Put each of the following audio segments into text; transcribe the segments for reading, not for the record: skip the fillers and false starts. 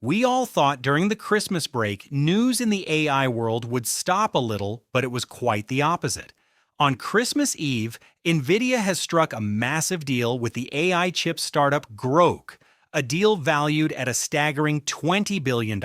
We all thought during the Christmas break, news in the AI world would stop a little, but it was quite the opposite. On Christmas Eve, Nvidia has struck a massive deal with the AI chip startup Groq, a deal valued at a staggering $20 billion.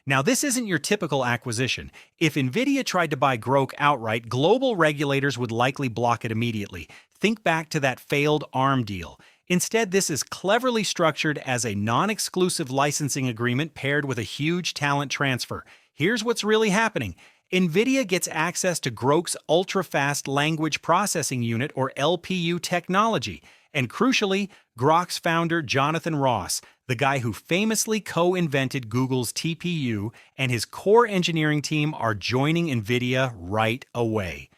Now, this isn't your typical acquisition. If Nvidia tried to buy Groq outright, global regulators would likely block it immediately. Think back to that failed ARM deal. Instead, this is cleverly structured as a non-exclusive licensing agreement paired with a huge talent transfer. Here's what's really happening. Nvidia gets access to Groq's ultra-fast language processing unit, or LPU technology. And crucially, Groq's founder, Jonathan Ross, the guy who famously co-invented Google's TPU, and his core engineering team are joining Nvidia right away.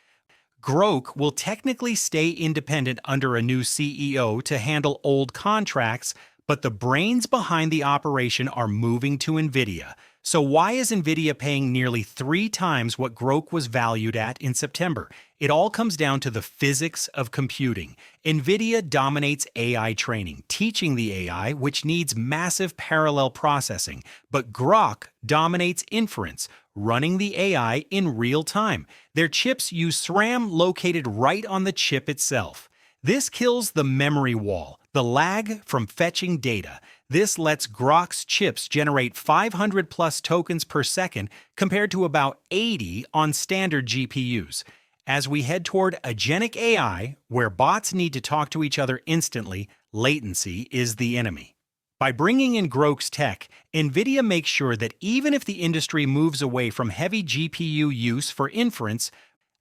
Groq will technically stay independent under a new CEO to handle old contracts, but the brains behind the operation are moving to Nvidia. So why is Nvidia paying nearly 3 times what Groq was valued at in September? It all comes down to the physics of computing. Nvidia dominates AI training, teaching the AI, which needs massive parallel processing. But Groq dominates inference, running the AI in real time. Their chips use SRAM located right on the chip itself. This kills the memory wall, the lag from fetching data. This lets Groq's chips generate 500 plus tokens per second compared to about 80 on standard GPUs. As we head toward agentic AI, where bots need to talk to each other instantly, latency is the enemy. By bringing in Groq's tech, Nvidia makes sure that even if the industry moves away from heavy GPU use for inference,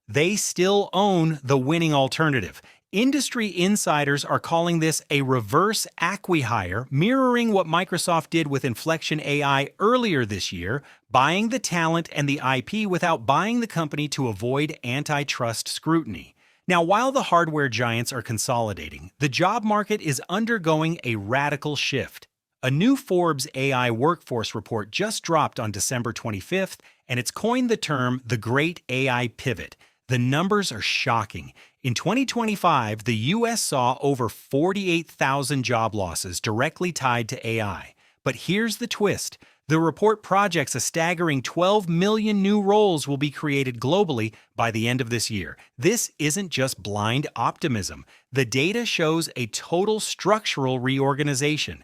they still own the winning alternative. Industry insiders are calling this a reverse acqui-hire, mirroring what Microsoft did with Inflection AI earlier this year, buying the talent and the IP without buying the company to avoid antitrust scrutiny. Now, while the hardware giants are consolidating, the job market is undergoing a radical shift. A new Forbes AI workforce report just dropped on December 25th, and it's coined the term the Great AI Pivot. The numbers are shocking. In 2025, the U.S. saw over 48,000 job losses directly tied to AI. But here's the twist. The report projects a staggering 12 million new roles will be created globally by the end of this year. This isn't just blind optimism. The data shows a total structural reorganization.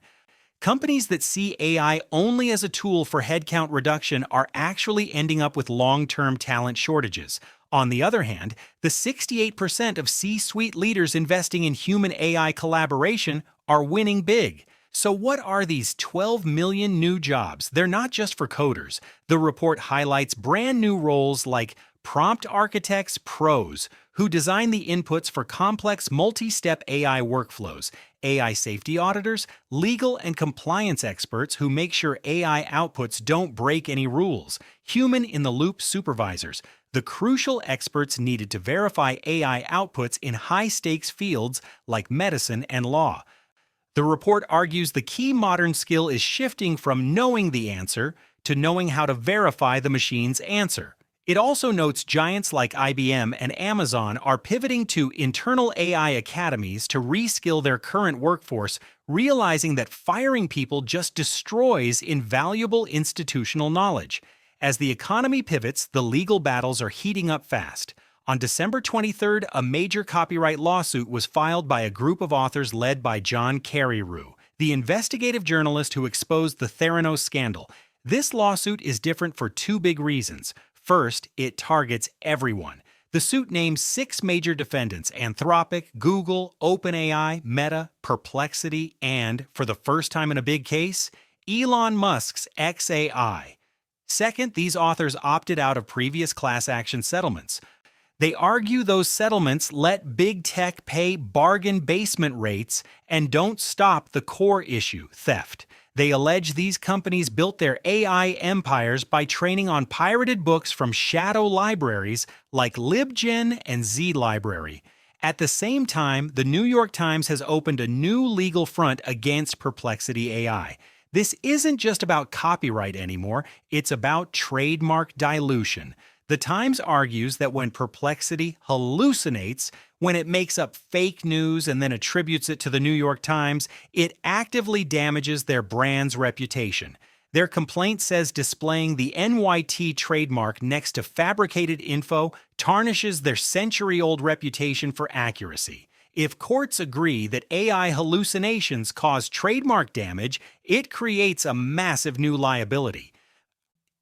Companies that see AI only as a tool for headcount reduction are actually ending up with long-term talent shortages. On the other hand, the 68% of C-suite leaders investing in human-AI collaboration are winning big. So what are these 12 million new jobs? They're not just for coders. The report highlights brand new roles like prompt architects pros, who design the inputs for complex multi-step AI workflows, AI safety auditors, legal and compliance experts who make sure AI outputs don't break any rules, human-in-the-loop supervisors, the crucial experts needed to verify AI outputs in high-stakes fields like medicine and law. The report argues the key modern skill is shifting from knowing the answer to knowing how to verify the machine's answer. It also notes giants like IBM and Amazon are pivoting to internal AI academies to reskill their current workforce, realizing that firing people just destroys invaluable institutional knowledge. As the economy pivots, the legal battles are heating up fast. On December 23rd, a major copyright lawsuit was filed by a group of authors led by John Carreyrou, the investigative journalist who exposed the Theranos scandal. This lawsuit is different for 2 big reasons. First, it targets everyone. The suit names 6 major defendants: Anthropic, Google, OpenAI, Meta, Perplexity, and, for the first time in a big case, Elon Musk's xAI. Second, these authors opted out of previous class action settlements. They argue those settlements let big tech pay bargain basement rates and don't stop the core issue, theft. They allege these companies built their AI empires by training on pirated books from shadow libraries like LibGen and Z-Library. At the same time, the New York Times has opened a new legal front against Perplexity AI. This isn't just about copyright anymore, it's about trademark dilution. The Times argues that when Perplexity hallucinates, when it makes up fake news and then attributes it to the New York Times, it actively damages their brand's reputation. Their complaint says displaying the NYT trademark next to fabricated info tarnishes their century-old reputation for accuracy. If courts agree that AI hallucinations cause trademark damage, it creates a massive new liability.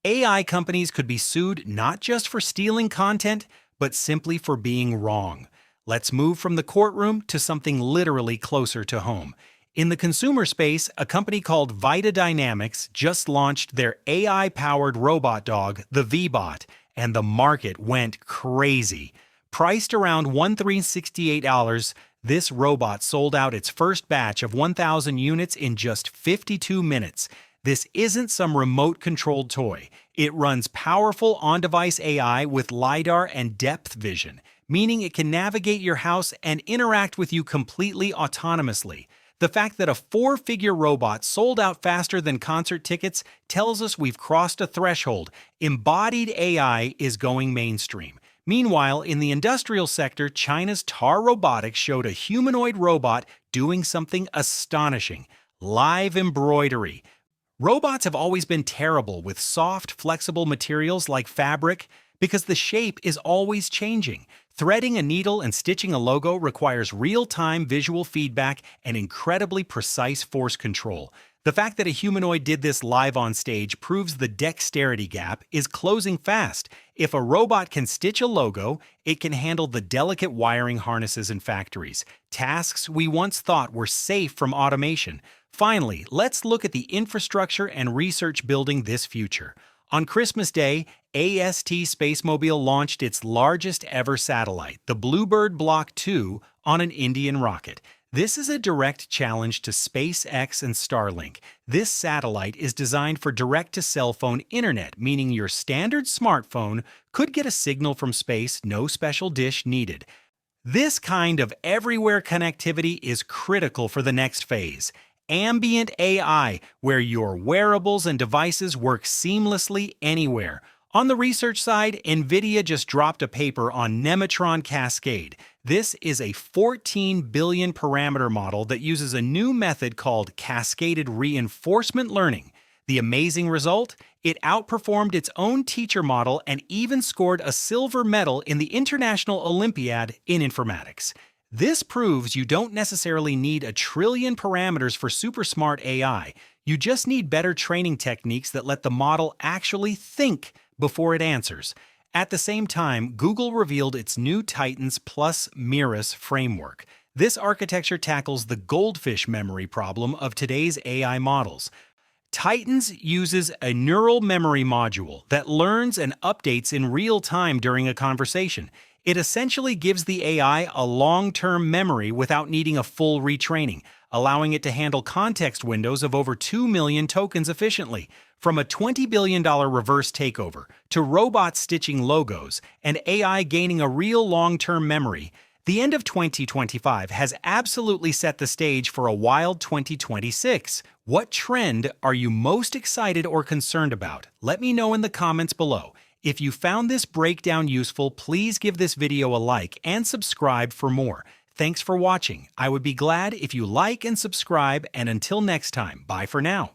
AI companies could be sued not just for stealing content, but simply for being wrong. Let's move from the courtroom to something literally closer to home. In the consumer space, a company called Vita Dynamics just launched their AI-powered robot dog, the V-Bot, and the market went crazy. Priced around $1,368, this robot sold out its first batch of 1,000 units in just 52 minutes. This isn't some remote-controlled toy. It runs powerful on-device AI with LiDAR and depth vision, meaning it can navigate your house and interact with you completely autonomously. The fact that a four-figure robot sold out faster than concert tickets tells us we've crossed a threshold. Embodied AI is going mainstream. Meanwhile, in the industrial sector, China's Tar Robotics showed a humanoid robot doing something astonishing: live embroidery. Robots have always been terrible with soft, flexible materials like fabric because the shape is always changing. Threading a needle and stitching a logo requires real-time visual feedback and incredibly precise force control. The fact that a humanoid did this live on stage proves the dexterity gap is closing fast. If a robot can stitch a logo, it can handle the delicate wiring harnesses in factories, tasks we once thought were safe from automation. Finally, let's look at the infrastructure and research building this future. On Christmas Day, AST Spacemobile launched its largest ever satellite, the Bluebird Block 2, on an Indian rocket. This is a direct challenge to SpaceX and Starlink. This satellite is designed for direct-to-cell phone internet, meaning your standard smartphone could get a signal from space, no special dish needed. This kind of everywhere connectivity is critical for the next phase. Ambient AI, where your wearables and devices work seamlessly anywhere. On the research side, Nvidia just dropped a paper on Nematron Cascade. This is a 14 billion parameter model that uses a new method called cascaded reinforcement learning. The amazing result? It outperformed its own teacher model and even scored a silver medal in the International Olympiad in Informatics. This proves you don't necessarily need a trillion parameters for super smart AI. You just need better training techniques that let the model actually think before it answers. At the same time, Google revealed its new Titans plus Mirrors framework. This architecture tackles the goldfish memory problem of today's AI models. Titans uses a neural memory module that learns and updates in real time during a conversation. It essentially gives the AI a long-term memory without needing a full retraining, allowing it to handle context windows of over 2 million tokens efficiently. From a $20 billion reverse takeover to robots stitching logos and AI gaining a real long-term memory, the end of 2025 has absolutely set the stage for a wild 2026. What trend are you most excited or concerned about? Let me know in the comments below. If you found this breakdown useful, please give this video a like and subscribe for more. Thanks for watching. I would be glad if you like and subscribe, and until next time, bye for now.